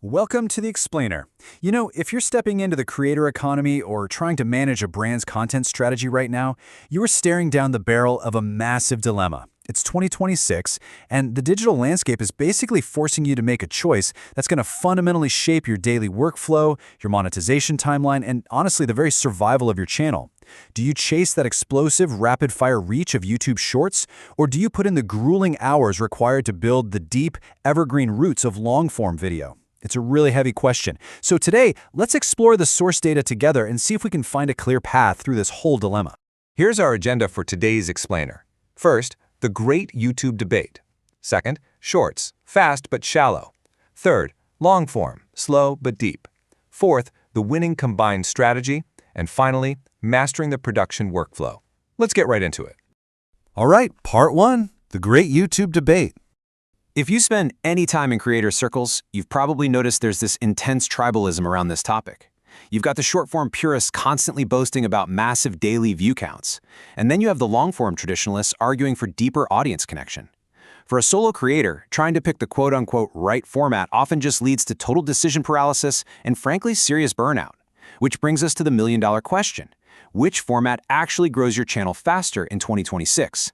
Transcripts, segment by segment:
Welcome to the Explainer. You know, if you're stepping into the creator economy or trying to manage a brand's content strategy right now, you are staring down the barrel of a massive dilemma. It's 2026, and the digital landscape is basically forcing you to make a choice that's going to fundamentally shape your daily workflow, your monetization timeline, and honestly, the very survival of your channel. Do you chase that explosive, rapid-fire reach of YouTube Shorts, or do you put in the grueling hours required to build the deep, evergreen roots of long-form video? It's a really heavy question. So today, let's explore the source data together and see if we can find a clear path through this whole dilemma. Here's our agenda for today's Explainer. First, the great YouTube debate. Second, shorts, fast but shallow. Third, long form, slow but deep. Fourth, the winning combined strategy. And finally, mastering the production workflow. Let's get right into it. All right, part one, the great YouTube debate. If you spend any time in creator circles, you've probably noticed there's this intense tribalism around this topic. You've got the short-form purists constantly boasting about massive daily view counts, and then you have the long-form traditionalists arguing for deeper audience connection. For a solo creator, trying to pick the quote-unquote right format often just leads to total decision paralysis and frankly serious burnout. Which brings us to the million-dollar question. Which format actually grows your channel faster in 2026?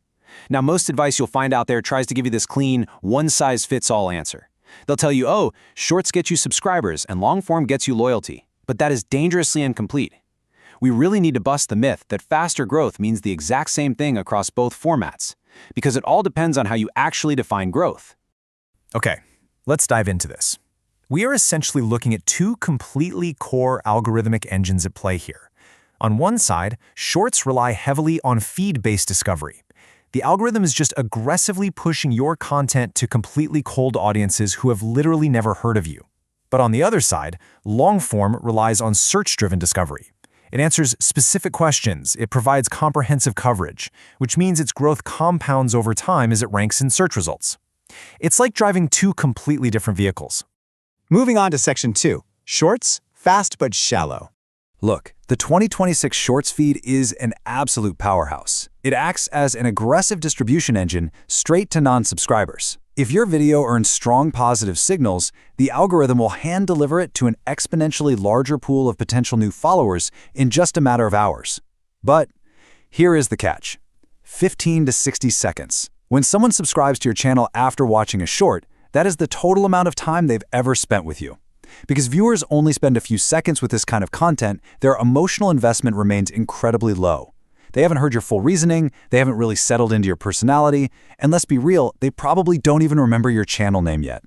Now, most advice you'll find out there tries to give you this clean, one-size-fits-all answer. They'll tell you, oh, shorts get you subscribers and long-form gets you loyalty. But that is dangerously incomplete. We really need to bust the myth that faster growth means the exact same thing across both formats, because it all depends on how you actually define growth. Okay, let's dive into this. We are essentially looking at two completely core algorithmic engines at play here. On one side, shorts rely heavily on feed-based discovery. The algorithm is just aggressively pushing your content to completely cold audiences who have literally never heard of you. But on the other side, long-form relies on search-driven discovery. It answers specific questions, it provides comprehensive coverage, which means its growth compounds over time as it ranks in search results. It's like driving two completely different vehicles. Moving on to Section 2, Shorts, fast but shallow. Look, the 2026 Shorts feed is an absolute powerhouse. It acts as an aggressive distribution engine straight to non-subscribers. If your video earns strong positive signals, the algorithm will hand-deliver it to an exponentially larger pool of potential new followers in just a matter of hours. But here is the catch. 15 to 60 seconds. When someone subscribes to your channel after watching a short, that is the total amount of time they've ever spent with you. Because viewers only spend a few seconds with this kind of content, their emotional investment remains incredibly low. They haven't heard your full reasoning, they haven't really settled into your personality, and let's be real, they probably don't even remember your channel name yet.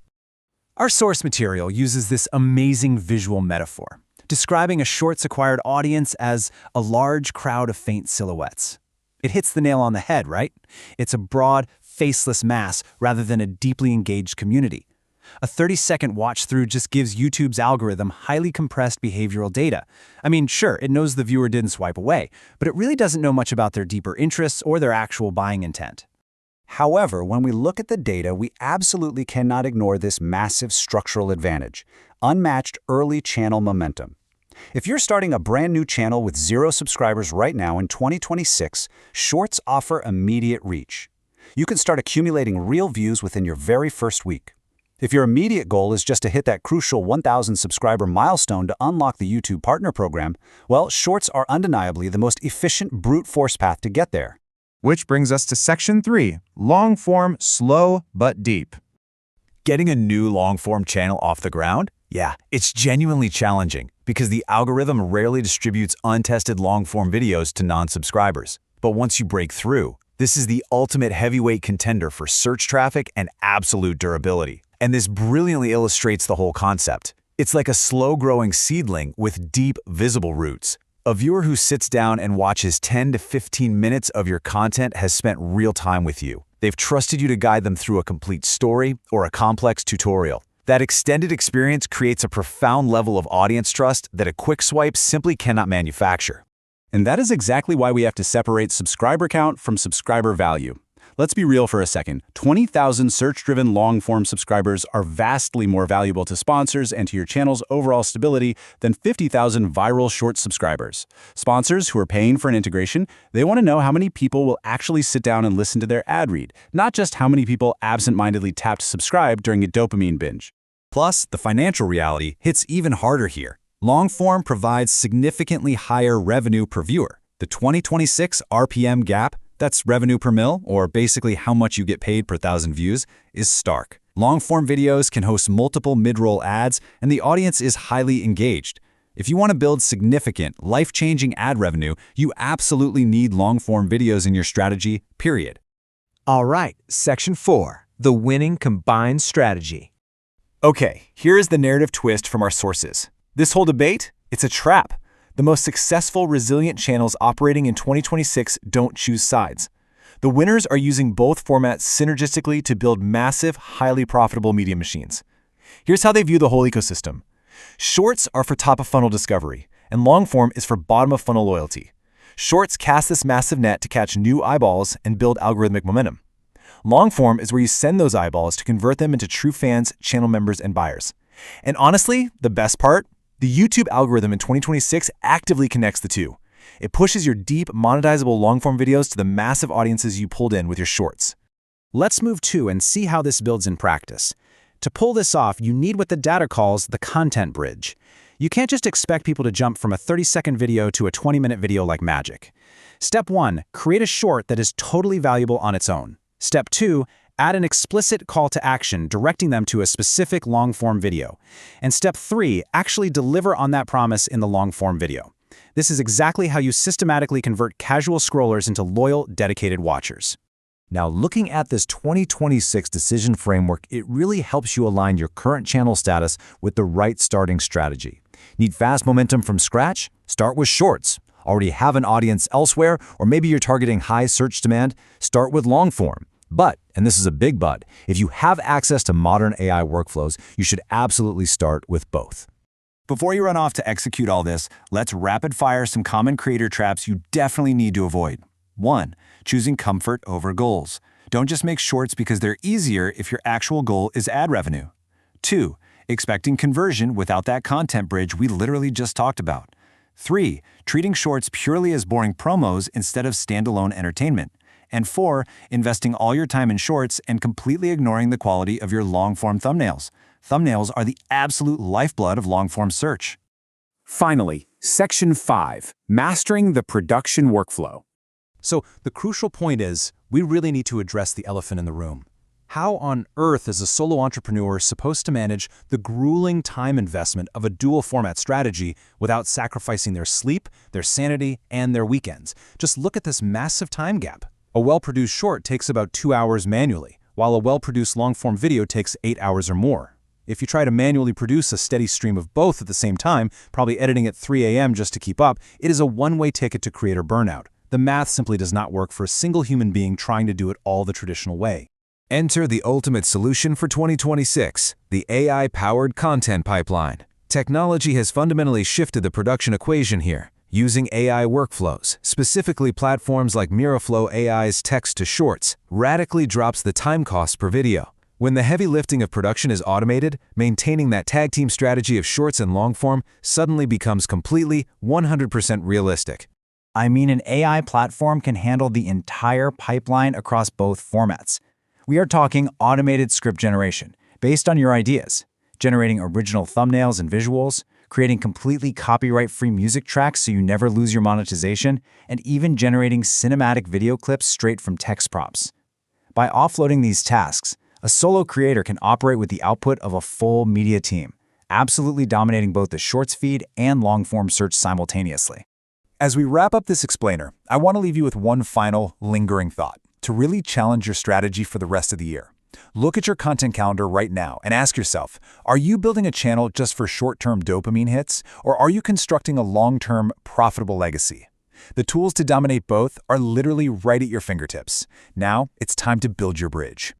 Our source material uses this amazing visual metaphor, describing a shorts-acquired audience as a large crowd of faint silhouettes. It hits the nail on the head, right? It's a broad, faceless mass rather than a deeply engaged community. A 30-second watch-through just gives YouTube's algorithm highly compressed behavioral data. I mean, sure, it knows the viewer didn't swipe away, but it really doesn't know much about their deeper interests or their actual buying intent. However, when we look at the data, we absolutely cannot ignore this massive structural advantage, unmatched early channel momentum. If you're starting a brand new channel with 0 subscribers right now in 2026, Shorts offer immediate reach. You can start accumulating real views within your very first week. If your immediate goal is just to hit that crucial 1,000 subscriber milestone to unlock the YouTube Partner Program, well, Shorts are undeniably the most efficient brute force path to get there. Which brings us to Section 3, long form, slow but deep. Getting a new long-form channel off the ground? Yeah, it's genuinely challenging because the algorithm rarely distributes untested long-form videos to non-subscribers. But once you break through, this is the ultimate heavyweight contender for search traffic and absolute durability. And this brilliantly illustrates the whole concept. It's like a slow-growing seedling with deep, visible roots. A viewer who sits down and watches 10 to 15 minutes of your content has spent real time with you. They've trusted you to guide them through a complete story or a complex tutorial. That extended experience creates a profound level of audience trust that a quick swipe simply cannot manufacture. And that is exactly why we have to separate subscriber count from subscriber value. Let's be real for a second. 20,000 search-driven long-form subscribers are vastly more valuable to sponsors and to your channel's overall stability than 50,000 viral short subscribers. Sponsors who are paying for an integration, they want to know how many people will actually sit down and listen to their ad read, not just how many people absent-mindedly tapped subscribe during a dopamine binge. Plus, the financial reality hits even harder here. Long-form provides significantly higher revenue per viewer. The 2026 RPM gap, that's revenue per mil, or basically how much you get paid per 1,000 views, is stark. Long-form videos can host multiple mid-roll ads, and the audience is highly engaged. If you want to build significant, life-changing ad revenue, you absolutely need long-form videos in your strategy, period. All right, Section 4, the winning combined strategy. Okay, here's the narrative twist from our sources. This whole debate, it's a trap. The most successful, resilient channels operating in 2026 don't choose sides. The winners are using both formats synergistically to build massive, highly profitable media machines. Here's how they view the whole ecosystem. Shorts are for top-of-funnel discovery, and long-form is for bottom-of-funnel loyalty. Shorts cast this massive net to catch new eyeballs and build algorithmic momentum. Long-form is where you send those eyeballs to convert them into true fans, channel members, and buyers. And honestly, the best part? The YouTube algorithm in 2026 actively connects the two. It pushes your deep, monetizable long-form videos to the massive audiences you pulled in with your shorts. Let's move to and see how this builds in practice. To pull this off, you need what the data calls the content bridge. You can't just expect people to jump from a 30-second video to a 20-minute video like magic. Step 1, create a short that is totally valuable on its own. Step 2, add an explicit call to action directing them to a specific long-form video. And Step 3, actually deliver on that promise in the long-form video. This is exactly how you systematically convert casual scrollers into loyal, dedicated watchers. Now, looking at this 2026 decision framework, it really helps you align your current channel status with the right starting strategy. Need fast momentum from scratch? Start with shorts. Already have an audience elsewhere, or maybe you're targeting high search demand? Start with long form. But, and this is a big but, if you have access to modern AI workflows, you should absolutely start with both. Before you run off to execute all this, let's rapid fire some common creator traps you definitely need to avoid. 1. Choosing comfort over goals. Don't just make shorts because they're easier if your actual goal is ad revenue. 2. Expecting conversion without that content bridge we literally just talked about. 3. Treating shorts purely as boring promos instead of standalone entertainment. And 4. Investing all your time in shorts and completely ignoring the quality of your long-form thumbnails. Thumbnails are the absolute lifeblood of long-form search. Finally, Section 5, Mastering the Production Workflow. So the crucial point is, we really need to address the elephant in the room. How on earth is a solo entrepreneur supposed to manage the grueling time investment of a dual format strategy without sacrificing their sleep, their sanity, and their weekends? Just look at this massive time gap. A well-produced short takes about 2 hours manually, while a well-produced long-form video takes 8 hours or more. If you try to manually produce a steady stream of both at the same time, probably editing at 3 a.m. just to keep up, it is a one-way ticket to creator burnout. The math simply does not work for a single human being trying to do it all the traditional way. Enter the ultimate solution for 2026, the AI-powered content pipeline. Technology has fundamentally shifted the production equation here. Using AI workflows, specifically platforms like Miraflow AI's text-to-shorts, radically drops the time cost per video. When the heavy lifting of production is automated, maintaining that tag team strategy of shorts and long-form suddenly becomes completely 100% realistic. I mean, an AI platform can handle the entire pipeline across both formats. We are talking automated script generation, based on your ideas, generating original thumbnails and visuals, creating completely copyright-free music tracks so you never lose your monetization, and even generating cinematic video clips straight from text prompts. By offloading these tasks, a solo creator can operate with the output of a full media team, absolutely dominating both the shorts feed and long-form search simultaneously. As we wrap up this explainer, I want to leave you with one final, lingering thought to really challenge your strategy for the rest of the year. Look at your content calendar right now and ask yourself, are you building a channel just for short-term dopamine hits, or are you constructing a long-term, profitable legacy? The tools to dominate both are literally right at your fingertips. Now, it's time to build your bridge.